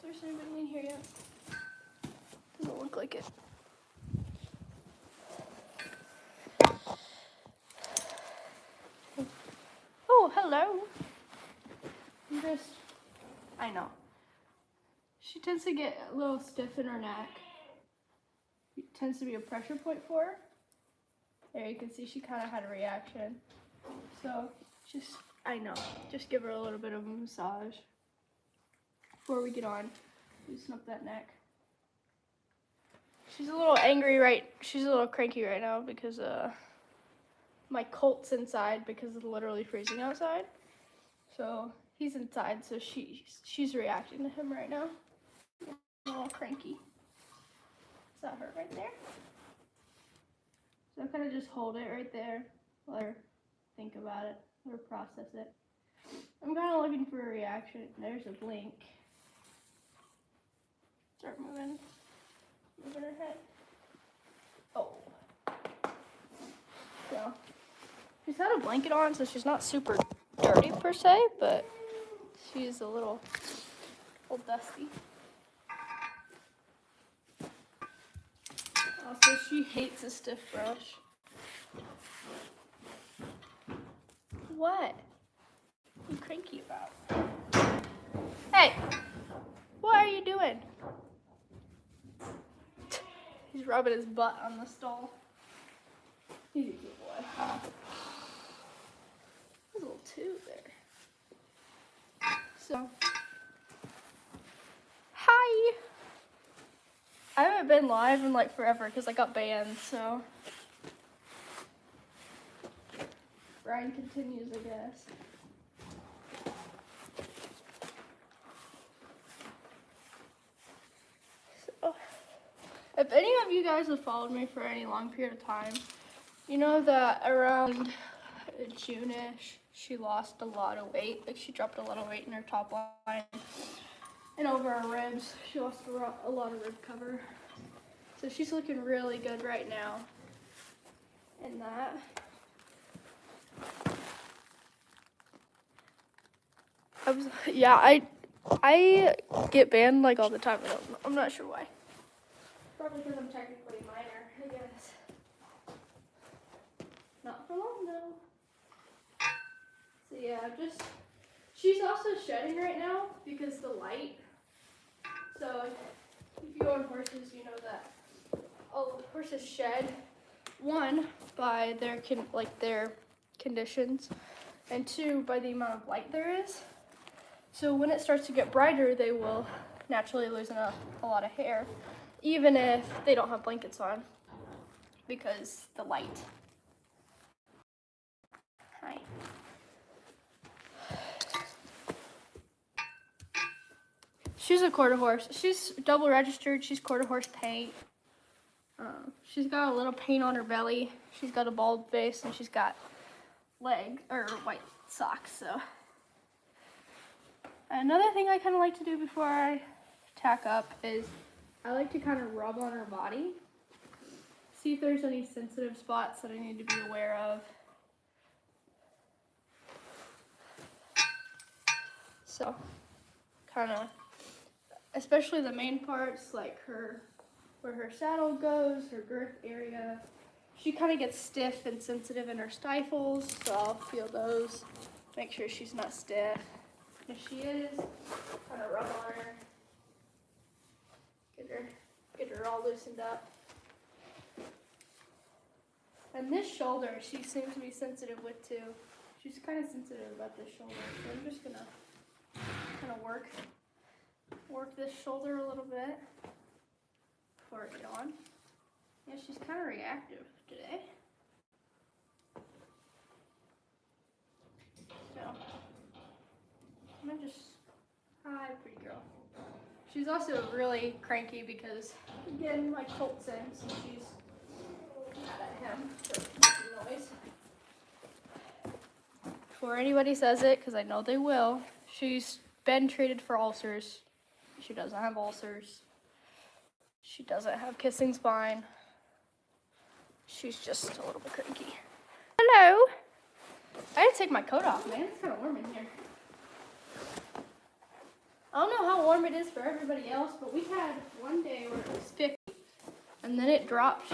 if there's anybody in here yet. Doesn't look like it. Oh, hello. I know. She tends to get a little stiff in her neck. It tends to be a pressure point for her. There, you can see she kind of had a reaction. So, just give her a little bit of a massage before we get on. Loosen up that neck. She's a little angry she's a little cranky right now because my colt's inside because it's literally freezing outside. So he's inside, so she's reacting to him right now. A little cranky. Is that her right there? So I kind of just hold it right there, let her think about it, let her process it. I'm kind of looking for a reaction. There's a blink. Start moving her head. Oh. So she's had a blanket on, so she's not super dirty per se, but she's a little dusty. Also, she hates a stiff brush. What? What are you cranky about? Hey! What are you doing? He's rubbing his butt on the stall. He's a cute boy. There's a little tube there. So, hi! I haven't been live in like forever because I got banned, so. Brian continues, I guess. So, if any of you guys have followed me for any long period of time, you know that around June-ish, she lost a lot of weight. Like, she dropped a lot of weight in her top line and over her ribs. She lost a lot of rib cover. So she's looking really good right now in that. I get banned like all the time. I'm not sure why. Probably because I'm technically a minor, I guess. Not for long though. So yeah, she's also shedding right now because the light. So if you own horses, you know that horses shed, one, by their conditions, and two, by the amount of light there is. So when it starts to get brighter, they will naturally lose a lot of hair, even if they don't have blankets on, because the light. Hi. She's a quarter horse. She's double registered. She's quarter horse paint. She's got a little paint on her belly. She's got a bald face, and she's got white socks. So another thing I kind of like to do before I tack up is I like to kind of rub on her body, see if there's any sensitive spots that I need to be aware of. So kind of, especially the main parts, like where her saddle goes, her girth area. She kind of gets stiff and sensitive in her stifles, so I'll feel those, make sure she's not stiff. If she is, kind of rub on her, get her all loosened up. And this shoulder, she seems to be sensitive with too. She's kind of sensitive about this shoulder, so I'm just gonna kind of work this shoulder a little bit before I get on. Yeah, she's kind of reactive today. So, I'm gonna hi, pretty girl. She's also really cranky because, again, my colt's in, so she's mad at him for making noise. Before anybody says it, because I know they will, she's been treated for ulcers. She doesn't have ulcers. She doesn't have kissing spine. She's just a little bit cranky. Hello. I had to take my coat off, man. It's kind of warm in here. I don't know how warm it is for everybody else, but we had one day where it was 50, and then it dropped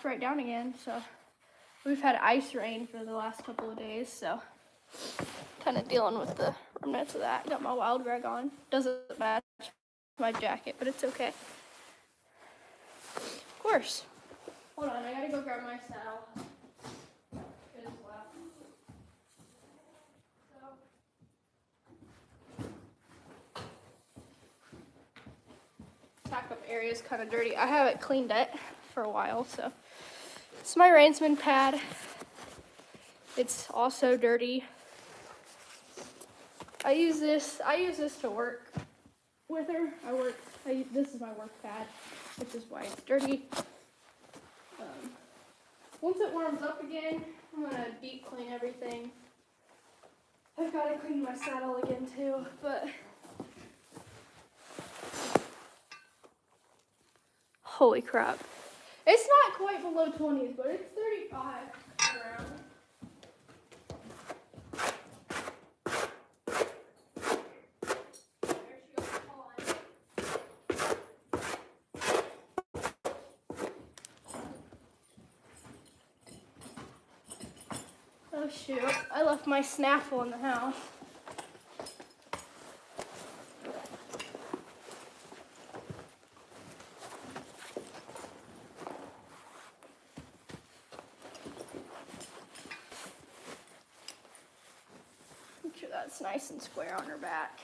right down again. So we've had ice rain for the last couple of days, so kind of dealing with the remnants of that. Got my wild rag on. Doesn't match my jacket, but it's okay. Of course. Hold on, I gotta go grab my saddle. It is left. Tack up area is kind of dirty. I haven't cleaned it for a while, so it's my reinsman pad. It's also dirty. I use this to work with her. This is my work pad, which is why it's dirty. Once it warms up again, I'm gonna deep clean everything. I've got to clean my saddle again too, but holy crap. It's not quite below 20s, but it's 35 around. Oh shoot, I left my snaffle in the house. Make sure that's nice and square on her back.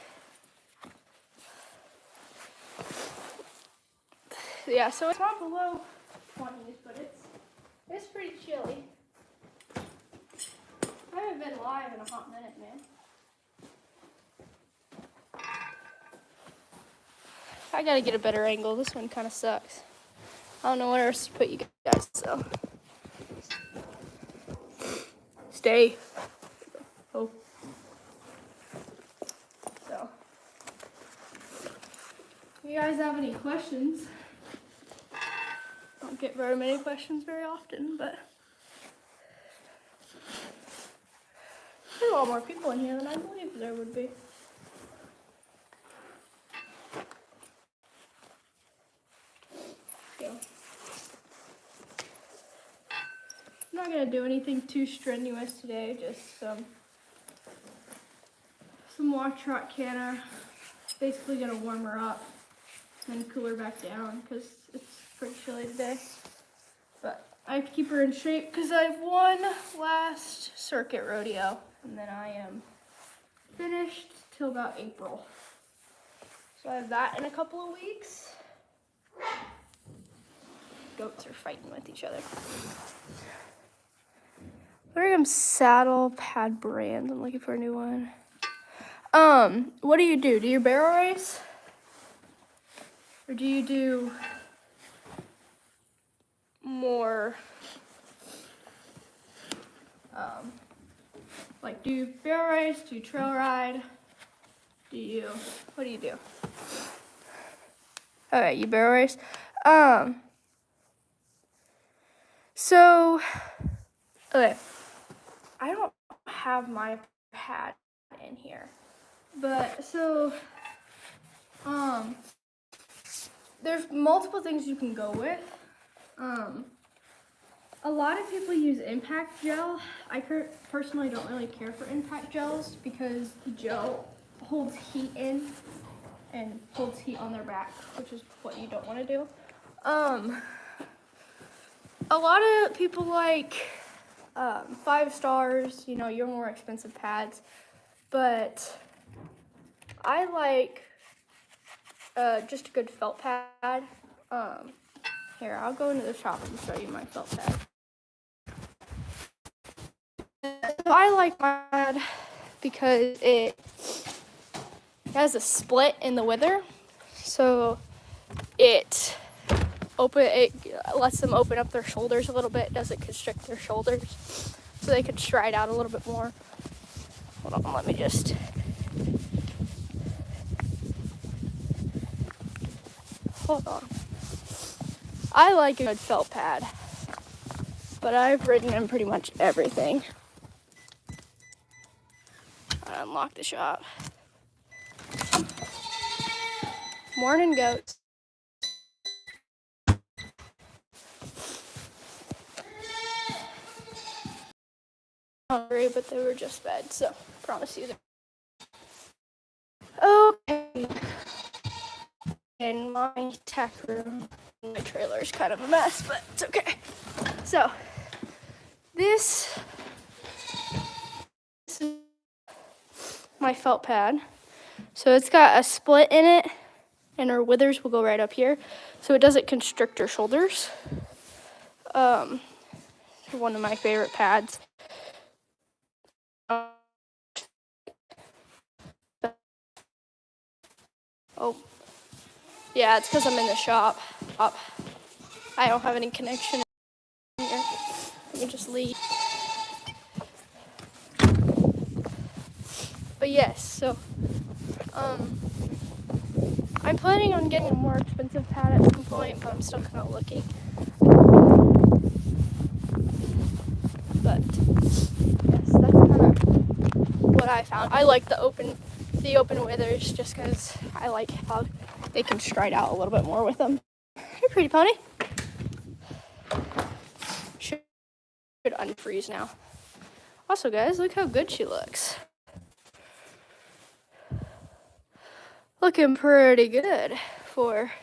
Yeah, so it's not below 20s, but it's pretty chilly. I haven't been live in a hot minute, man. I gotta get a better angle. This one kind of sucks. I don't know where else to put you guys, so. Stay. Oh. So. If you guys have any questions, I don't get very many questions very often, but there's a lot more people in here than I believe there would be. So, I'm not going to do anything too strenuous today, just some wash trot canna. Basically going to warm her up and then cool her back down because it's pretty chilly today. But I have to keep her in shape because I have one last circuit rodeo. And then I am finished till about April. So I have that in a couple of weeks. Goats are fighting with each other. What are some saddle pad brands? I'm looking for a new one. What do you do? Do you barrel race? Or do you do more, like, do you barrel race? Do you trail ride? What do you do? Okay, you barrel race. So, okay, I don't have my pad in here, but so, there's multiple things you can go with. A lot of people use impact gel. I personally don't really care for impact gels because the gel holds heat in and holds heat on their back, which is what you don't want to do. A lot of people like 5 stars, you know, your more expensive pads, but I like just a good felt pad. Here, I'll go into the shop and show you my felt pad. So I like my pad because it has a split in the wither, so it lets them open up their shoulders a little bit, doesn't constrict their shoulders, so they can stride out a little bit more. Hold on, let me just. Hold on. I like a good felt pad, but I've ridden in pretty much everything. I unlock the shop. Morning, goats. Hungry, but they were just fed, so promise you. Okay. In my tack room, my trailer is kind of a mess, but it's okay. So, this is my felt pad. So it's got a split in it, and her withers will go right up here, so it doesn't constrict her shoulders. One of my favorite pads. Oh, yeah, it's because I'm in the shop. I don't have any connection here. Let me just leave. But yes, so I'm planning on getting a more expensive pad at some point, but I'm still kind of looking. But yes, that's kind of what I found. I like the open withers just because I like how they can stride out a little bit more with them. Hey, pretty pony. Should unfreeze now. Also, guys, look how good she looks. Looking pretty good for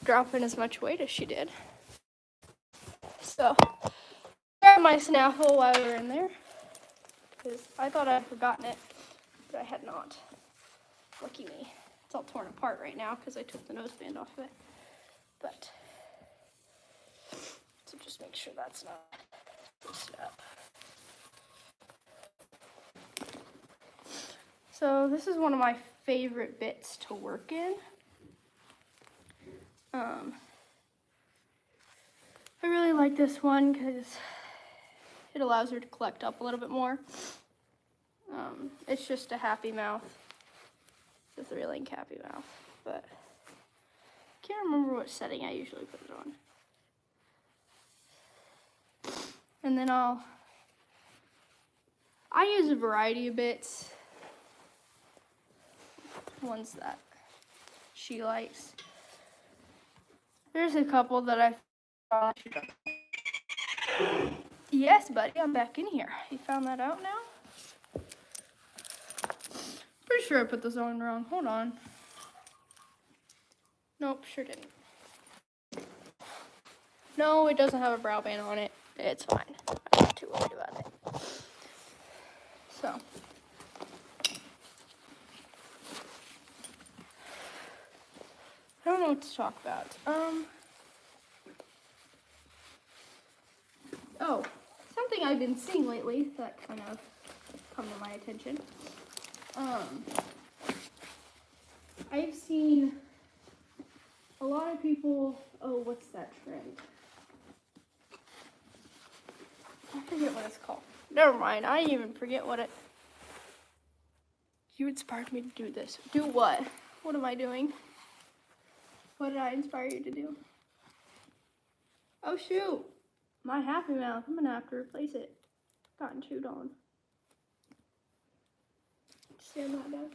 dropping as much weight as she did. So, grab my snaffle while we were in there, because I thought I'd forgotten it, but I had not. Lucky me. It's all torn apart right now because I took the noseband off of it. But, so just make sure that's not twisted up. So this is one of my favorite bits to work in. I really like this one because it allows her to collect up a little bit more. It's just a happy mouth. It's a 3-link happy mouth, but I can't remember what setting I usually put it on. And then I use a variety of bits. Ones that she likes. There's a couple that I found. Yes, buddy, I'm back in here. You found that out now? Pretty sure I put this on wrong. Hold on. Nope, sure didn't. No, it doesn't have a brow band on it. It's fine. I'm not too worried about it. So. I don't know what to talk about. Oh, something I've been seeing lately that kind of come to my attention. I've seen a lot of people, what's that trend? I forget what it's called. Never mind, I even forget what it... You inspired me to do this. Do what? What am I doing? What did I inspire you to do? Oh shoot, my happy mouth. I'm gonna have to replace it. Gotten chewed on. See how that does?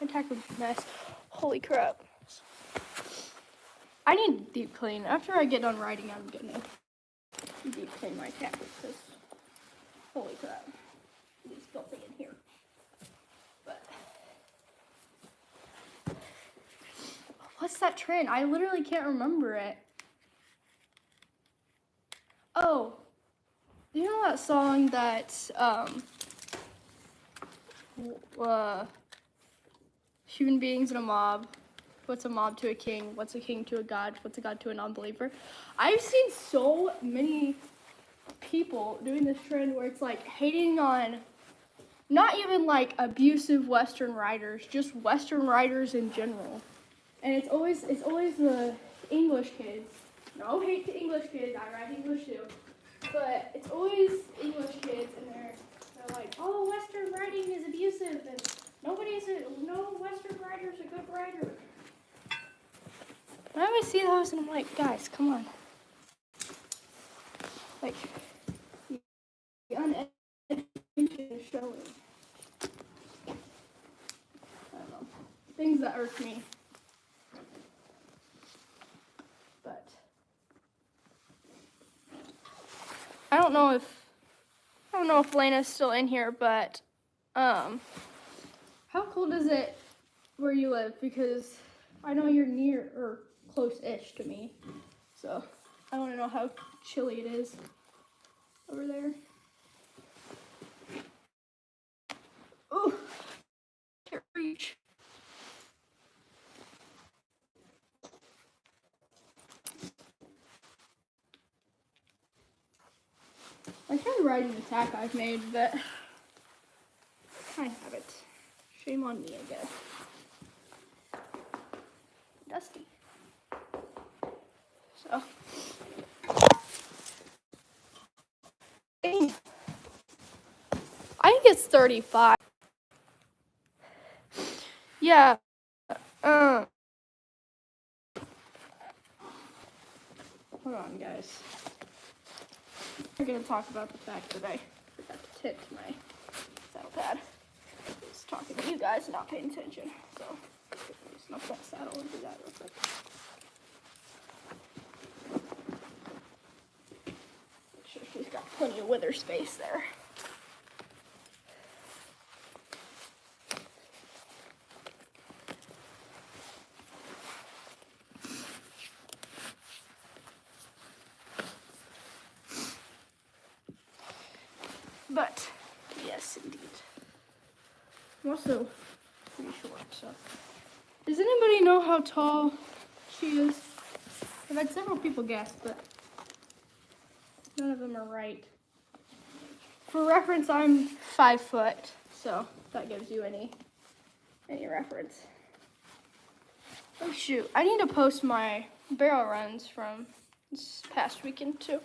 My Tack was a mess. Holy crap. I need a deep clean. After I get done writing, I'm gonna deep clean my Tack because holy crap. It's filthy in here. But what's that trend? I literally can't remember it. Oh, you know that song that's human beings in a mob? What's a mob to a king? What's a king to a god? What's a god to a non-believer? I've seen so many people doing this trend where it's like hating on not even like abusive Western writers, just Western writers in general. And it's always the English kids. No hate to English kids, I write English too. But it's always English kids, and they're like, oh, Western writing is abusive, and no Western writer's a good writer. And I always see those, and I'm like, guys, come on. Like, the uneducation is showing. I don't know. Things that that irked me. But I don't know if Lena's still in here, but how cold is it where you live? Because I know you're near or close-ish to me, so I want to know how chilly it is over there. Oh, can't reach. I tried riding the Tack I've made, but I haven't. Shame on me, I guess. Dusty. So. I think it's 35. Yeah. Hold on, guys. We're gonna talk about the fact that I forgot to tip my saddle pad. Just talking to you guys, not paying attention. So, snap that saddle and do that real quick. Make sure she's got plenty of wither space there. But, yes, indeed. I'm also pretty short, so. Does anybody know how tall she is? I've had several people guess, but none of them are right. For reference, I'm 5 foot, so that gives you any reference. Oh shoot, I need to post my barrel runs from this past weekend too.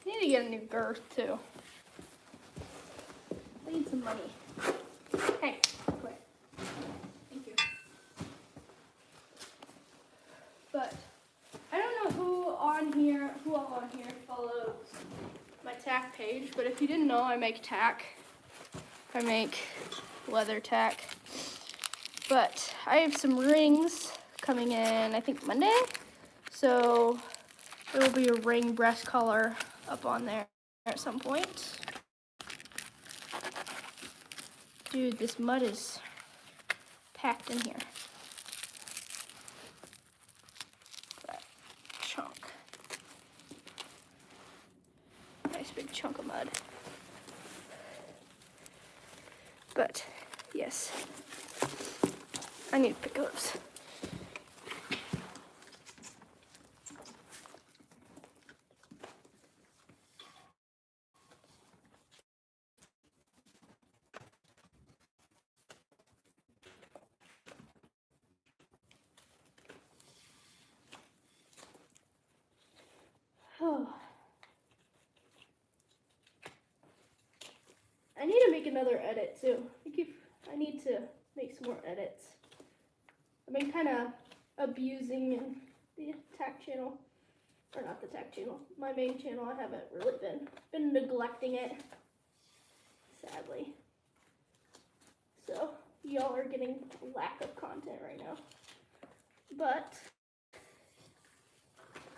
I need to get a new girth too. I need some money. Hey, quit. Thank you. But I don't know who all on here follows my tack page, but if you didn't know, I make tack. I make leather tack. But I have some rings coming in, I think Monday. So there will be a ring breast collar up on there at some point. Dude, this mud is packed in here. That chunk. Nice big chunk of mud. But, yes. I need pickups. I need to make another edit too. I need to make some more edits. I've been kind of abusing the tack channel, or not the tack channel, my main channel. I haven't really been neglecting it, sadly. So y'all are getting a lack of content right now. But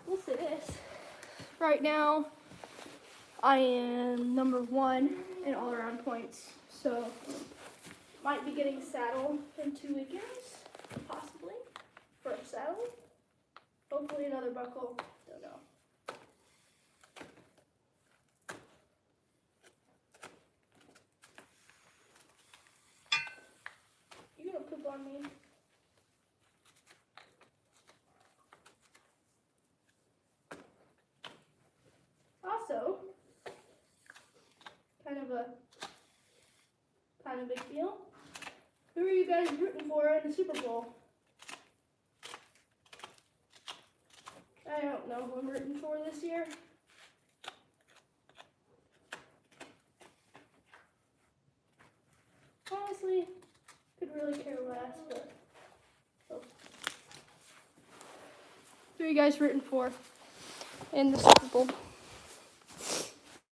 we'll say this. Right now, I am number 1 in all around points. So might be getting saddled in 2 weekends, possibly, for a saddle. Hopefully another buckle, don't know. You gonna poop on me? Also, kind of big deal. Who are you guys rooting for in the Super Bowl? I don't know who I'm rooting for this year. Honestly, could really care less, but oh. Who are you guys rooting for in the Super Bowl?